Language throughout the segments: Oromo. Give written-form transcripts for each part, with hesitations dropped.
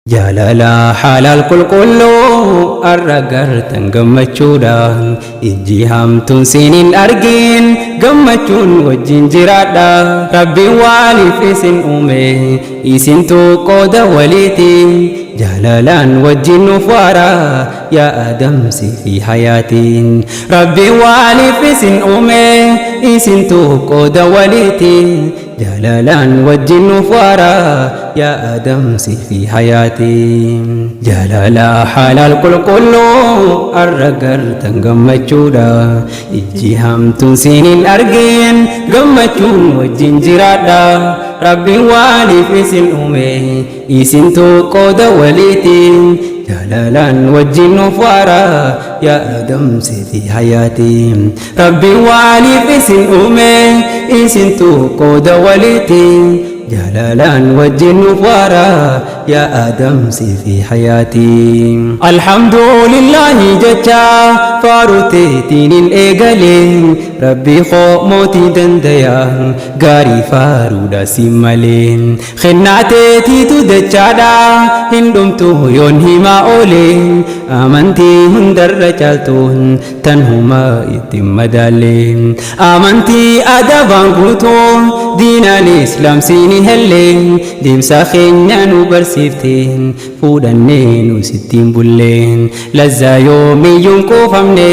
Jaalala halal qulqulluu arragartan gammachuudhaan ijji hamtuun sinin argin gammachuun wajjin jiraadha. Rabbiin waaliif isin uume isintu qooda waliiti. Jaalalaan wajjin nuuf waara yaa adamsi fi hayaatiin. Rabbiin waaliif isin uume isintu qooda waliiti. Jaalalaan wajjin nuuf waara yaa adamsi fi hayaatiin. Jaalala halal qulqulluu arragartan gammachuudha ijji hamtuun sinin argin gammachuun wajjin jiraadha. Rabbiin waaliif isin uume isintu qooda waliiti. Jaalalaan wajjin nuuf waara yaa adamsi fi hayaatiin. Rabbiin waaliif isin uume isintu qooda waliiti. Jaalalaan wajjin nuuf waara yaa adamsi fi hayaatiin. Alhamdulillahi jecha faaruteetiin eegaleen Rabbii koo mootii dandayaa gaarii faaruudha si maleen. Kennaateetiitu dachaadha hin dhumtu yoon himaa ooleen. Amantii hundarra caaltuun tan humaa ittiin madaaleen. Amantii adabaan guutuun diinaan islaamsiin helleen. Deemsa keenya nu barsiifteen fuudhannee nu sittiin bulleen. Lazzaa yoomiyyuun quufamne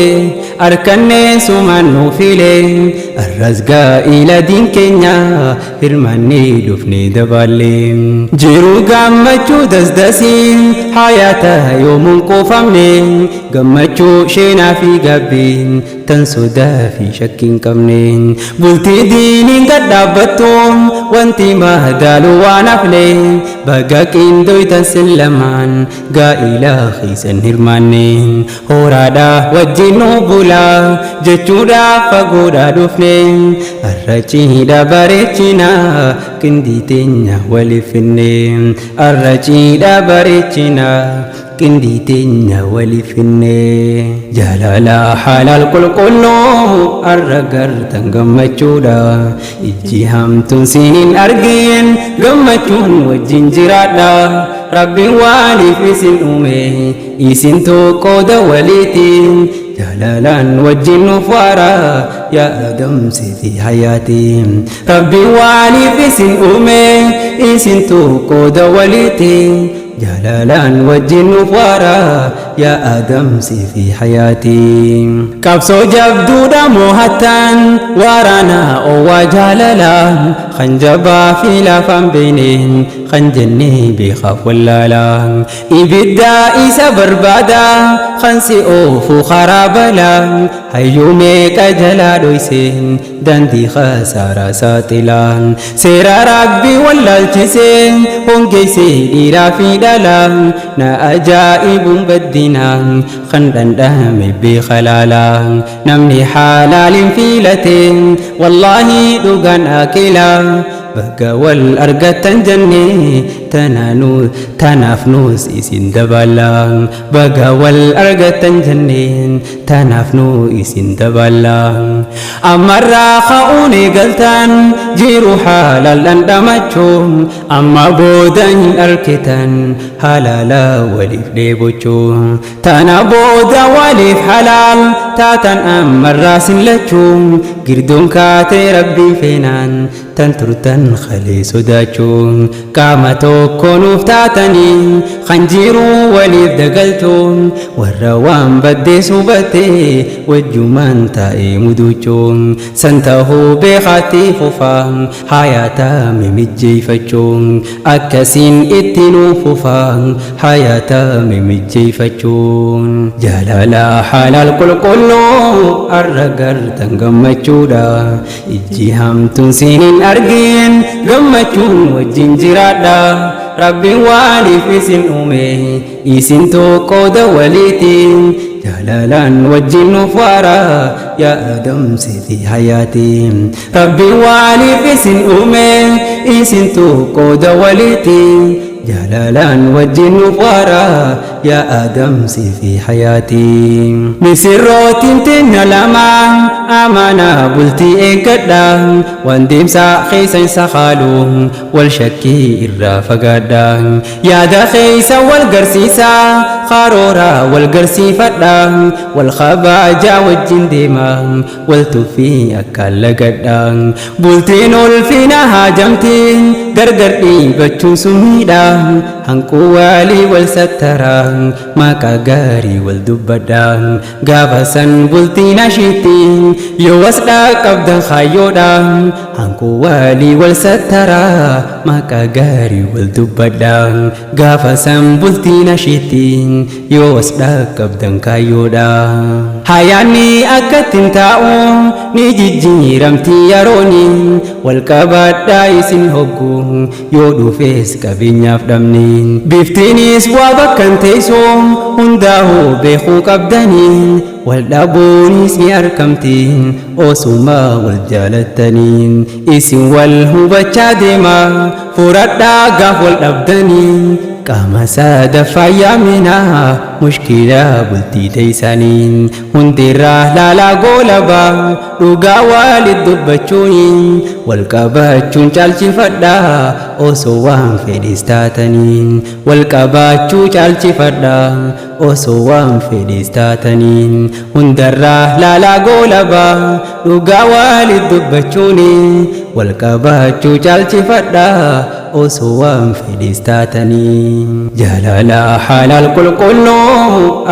arkannee sumaan nu fileen. Arras gaa'ila diin keenya hirmaannee dhufnee dabaalleen. Jiruu gammachuu dasdasiin hayaata yoomuun quufamne. Gammachuu sheenaa fi gabbiin tan sodaa fi shakkiin qabneen. Bultii diiniin gad dhaabbattuun wanti madaalu waan hafne. Baga qindoytan sin lamaan gaa'ila keessan hirmaanneen. Horaadha wajjin nu bulaa jechuudha fagoodhaa dhufne. Arraciidha bareechina qindii teenya waliif finne. Arraciidha bareechina qindii teenya waliif finne. Jaalala halal qulqulluu arragartan gammachuudha ijji hamtuun sinin argin gammachuun wajjin jiraadha. Rabbiin waaliif isin uume isintu qooda waliiti. Jaalalaan wajjin nuuf waara yaa adamsi fi hayaatiin. Rabbiin waaliif isin uume isintu qooda waliiti. Jaalalaan wajjin nuuf waara yaa adamsi fi hayaatiin. Qabsoo jabduudha moohattan waraana oowwaa jaalalaan. Kan jabaa fi laafaan beekneen kan jennee beekaaf wallaalaan. Ibidda isa barbaada kan si oofu karaa balaa. Hayyuu meeqa jalaa dhoyseen daandii khasaaraa saaxilaan. Seera rabbii wallaalchiseen hongeessee dhiiraa fi dhalaa. Na ajaa'ibuun baddinaan kan dhandhame beeka laalaa. Namni halaaliin filateen wallaahi dhugaan akilaa. Baga wal argatan jennee tanaaf nuus isin dabaalaa. Baga wal argatan jennee tanaaf nu isin dabaalaa. Ammarraa ka'uun eegaltan jiru halal dhandhamachuun. Amma booda hin arkitan halala waliif dheebochuun. Tana booda waliif halal taatan ammarraa sin lachuun. Girduun kaatee rabbii feenaan tan turtan khalee sodaachuun. Qaama tokko nuuf taatanii kan jiru waliif dagalchuun. Warra waan baddeessu battee wajjumaan taa'ee muduchuun. San tahuu beekaatti fufaa hayaata mimijjeeffachuun. Akkasiin itti nuuf fufaa hayaata mimijjeeffachuun. Jaalala halal qulqulluu arragartan gammachuudha ijji hamtuun sinin argin gammachuun wajjin jiraadha. Rabbiin waaliif isin uume isintu qooda waliiti. Jaalalaan wajjin nuuf waara yaa adamsi fi hayaatiin. Rabbiin waaliif isin uume isintu qooda waliiti. Jaalalaan wajjin nuuf waara يا أدمسي في حياتي مسروت تنا لما أمانة بلتي إكدا وانديم ساخيسا سخالو والشكي الرافقادا يا دخيسا والقرسيسا خارورا والقرسي فدا والخباجا والجندما والتوفي أكال قدا بلتين الفينا هاجمتين غرغرني بچو سميدا هنكو والي والسترا ما كاغاري والدبدا غافسن بلتي نشيتين يوسدا قبدا خايودا هنكو والي والسترا ما كاغاري والدبدا غافسن بلتي نشيتين يوسدا قبدا خايودا حياني أكتن تاو نيجي رمتي يروني والكبدا يسن هوكو يودو فيس كابينياف دمنين بيفتينيس وابكن تيسوم هنداهو بيخو كبدانين والدابونيس مياركمتين أوسوما والجالتانين إسن والهو بچادما فردا غاف والأبدانين كما سادة فايامنا مشكلة بلتي تيسانين هندرا لالا غولبا رغا والد دبچونين والكباچون چالچي فدا أوسوان فيدستاتانين والكباچو چالچي فدا أوسوان فيدستاتانين هندرا لالا غولبا رغا والد دبچونين والكباچو چالچي فدا أوسوان فيدستاتانين جلالا حلال كل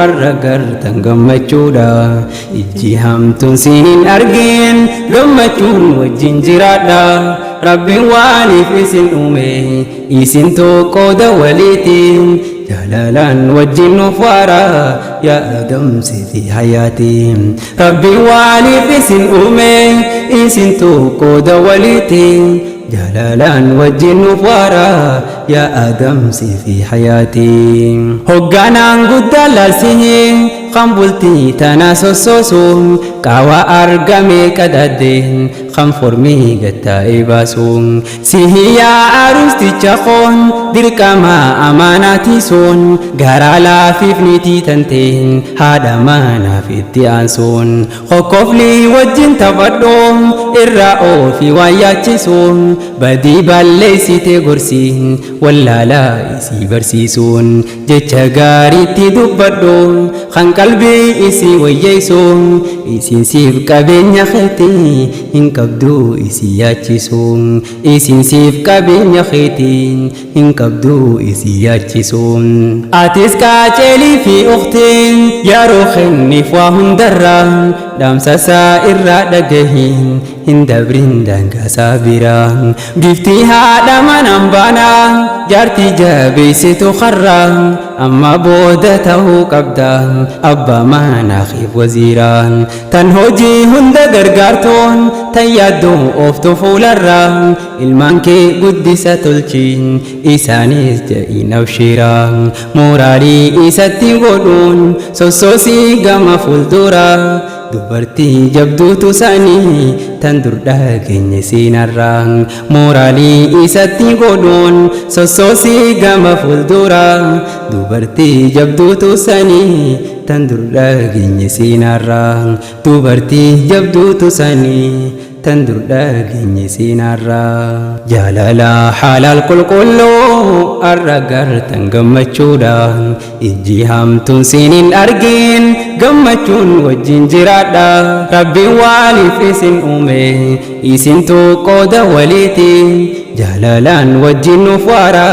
الرقر تنقمتشودا إجيهم تنسين أرقين قمتشون والجنجرادا ربي والي في سن أمي إسن توقود وليتين جلالا والجن فارا يا أدمسي في حياتي ربي والي في سن أمي إسن توقود وليتين جلالا والجن فارا يا أدمسي في حياتي هقانا قد لالسيه خمبلتي تناسوسوسون كاوا أرقامي كدادين خمفورمي قتا إباسون سيهيا أروستي تشاقون دركما أماناتي سون غرالا فيفنيتي تنتين هذا مانا في التيانسون خوكوفلي وجين تفدوم إرائو في وياتي سون بدي بالليسي تغرسين ولا لا إسي برسيسون جيتشا غاريتي دبدون قلبي إسي ويسون إسي سيف كابين خيتي إن كبدو إسي ياتشسون إسي سيف كابين خيتي إن كبدو إسي ياتشسون آتيس كاتشلي في أختين يا روخن نفواهم دران دام ساسا إرادة جهين هندبرين دانكا سابران بفتيها داما نمبانا جارتي جابي ستو خران أما بودته قبدا أبا ما نخيف وزيران تنهجي هند غرغارتون تيادو أفتو فولران المانكي قدسة تلچين إسانيس جئين وشيران مورالي إساتي غدون سوسوسي غما فولدورا dubartii jabduutu saanii tan durdaa keenya siinarraan mooraalii isatti godhuun sossoosii gama fuulduraa dubartii jabduutu saanii tan durdaa keenya siinarraan dubartii jabduutu saanii تندر داقيني سينارا جالالا حلال كل كلو الرقر تنقمتشودا إجيهم تنسين أرقين قمتشون وجين جرادا ربي والي في سن أمي إسن توقود وليتي جلالا وجين فارا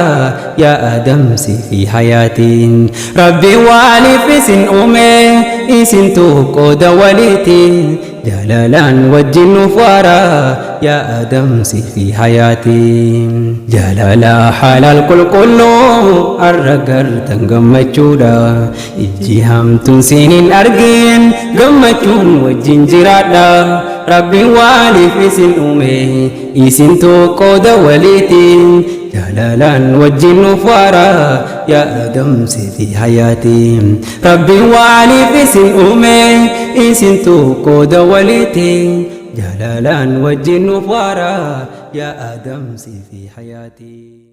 يا أدمسي في حياتي ربي والي في سن أمي إسن توقود وليتي جلالا وجين فارا يا أدمسي في حياتي جلالا حلال كل كلو الرقر تنقمتشودا إجيهم تنسين أرقين قمتشون وجين جرادا ربي والي في سن أمي إسن توقود وليتي جلالا وجين فارا يا أدمسي في حياتي ربي والي في سن أمي إسن توقود وليتي جلالا وجين فارا يا أدمسي في حياتي.